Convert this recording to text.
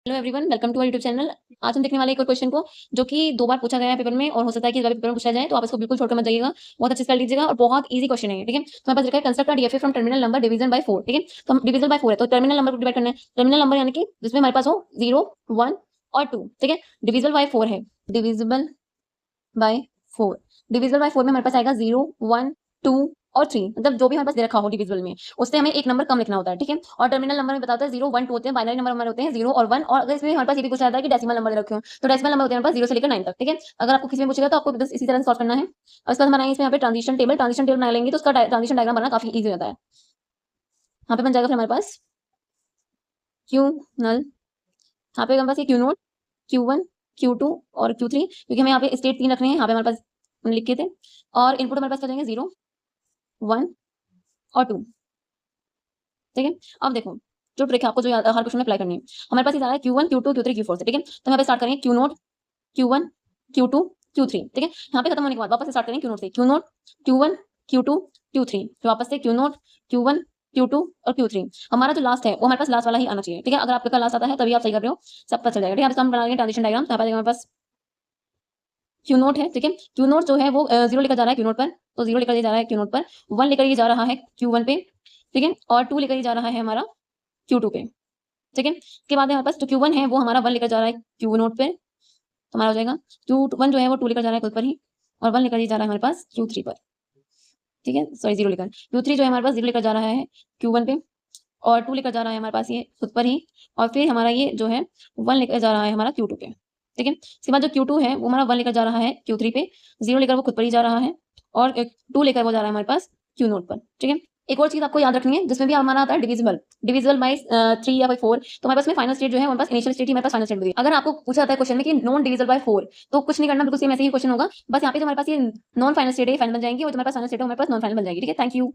Hello everyone, welcome to our YouTube channel. आज हम देखने वाले एक और क्वेश्चन को जो कि 2 बार पूछा गया है पेपर में और हो सकता है कि इस बार भी पेपर में पूछा जाए, तो आप इसको बिल्कुल छोड़कर मत जाइएगा। बहुत अच्छे से कर लीजिएगा और बहुत ईज़ी क्वेश्चन है ये, ठीक है? तो हमारे पास लिखा है construct a DFA from terminal number division bye 4, ठीक है? तो हम डिविजिबल बाय 4 है तो टर्मिनल नंबर को डिवाइड करना है। टर्मिनल नंबर यानी कि जिसमें हमारे पास हो 0, 1 और 2, ठीक है? डिविजिबल बाय 4 है। Divisible by 4। डिविजिबल बाय 4 में हमारे पास आएगा 0, 1, 2 और 3, मतलब जो भी हमारे पास दे रखा हो डिविजिबल में, उससे हमें एक नंबर कम लिखना होता है, ठीक है? और टर्मिनल नंबर में बताता है 0, 1, 2 होते हैं, बाइनरी नंबर हमारे होते हैं 0 और 1। और अगर इसमें हमारे पास ये भी पूछा जाता है कि डेसिमल नंबर दे रखे हो, तो डेसिमल नंबर होते हैं हमारे पास 0 से लेकर 9 तक, ठीक है? अगर आपको किसी में पूछेगा तो आपको बस इसी तरह से सॉल्व करना है। और इसके बाद हम बनाएंगे इसमें यहाँ पे ट्रांजिशन टेबल बना लेंगे तो उसका ट्रांजिशन डायग्राम बनाना काफी ईजी होता है। यहाँ पे बन जाएगा फिर हमारे पास क्यू नल, यहाँ पे हमारे पास ये क्यू नोट, Q1, Q2 और Q3, क्योंकि हमें यहाँ पे स्टेट 3 रखने हैं, यहाँ पे हमारे पास लिखे थे। और इनपुट हमारे पास क्या जाएंगे 0, 1 और 2, ठीक है? अब देखो जो ट्रिक है आपको जो हर क्वेश्चन में अप्लाई करनी है। हमारे पास ये सारा है Q1, Q2, Q3, Q4 से, ठीक है? तो यहाँ पे स्टार्ट करेंगे Q note, Q1, Q2, Q3, ठीक है? यहाँ पे खत्म होने के बाद वापस से स्टार्ट करेंगे Q नोट से, Q note, Q1, Q2, Q3, फिर वापस से Q नोट, Q1, Q2 और Q3। हमारा जो लास्ट है वो हमारे पास लास्ट वाला ही आना चाहिए, ठीक है? अगर आपका लास्ट आता है तभी आप सही कर रहे हो, सब पता चल जाएगा, ठीक है? अब हम बना लेंगे ट्रांजिशन डायग्राम। यहाँ पे हमारे पास क्यू नोट है, ठीक है? क्यू नोट जो है वो 0 लेकर जा रहा है क्यू नोट पर, तो 0 लेकर ये जा रहा है क्यू नोट पर, 1 लेकर ये जा रहा है Q1 पे, ठीक है? और 2 लेकर ये जा रहा है हमारा Q2 पे, ठीक है? इसके बाद हमारे पास जो Q1 है वो हमारा 1 लेकर जा रहा है Q नोट पे, तो हमारा हो जाएगा Q1 जो है वो 2 लेकर जा रहा है खुद पर ही, और 1 लेकर ये जा रहा है हमारे पास Q3 पर, ठीक है? सॉरी 0 लेकर। Q3 जो है हमारे पास 0 लेकर जा रहा है Q1 पे, और 2 लेकर जा रहा है हमारे पास ये खुद पर ही, और फिर हमारा ये जो है 1 लेकर जा रहा है हमारा Q2 पे, ठीक है? इसके बाद जो Q2 है वो हमारा 1 लेकर जा रहा है Q3 पे, 0 लेकर वो खुद पर ही जा रहा है, और 2 लेकर वो जा रहा है हमारे पास Q नोट पर, ठीक है? एक और चीज़ आपको याद रखनी है जिसमें भी हमारा आता है डिविजिबल, डिविजिबल बाय 3 या बाय 4, तो हमारे पास में फाइनल स्टेट जो है हमारे पास इनिशियल स्टेट ही हमारे पास फाइनल स्टेट होती है। अगर आपको पूछा जाता है क्वेश्चन में कि नॉन डिविजिबल बाय 4, तो कुछ नहीं करना, बिल्कुल सेम ऐसे ही क्वेश्चन होगा, बस यहाँ पे जो हमारे पास ये नॉन फाइनल स्टेट है फाइनल बन जाएंगी, और जो हमारे पास फाइनल स्टेट है हमारे पास नॉन फाइनल बन जाएगी, ठीक है? Thank you.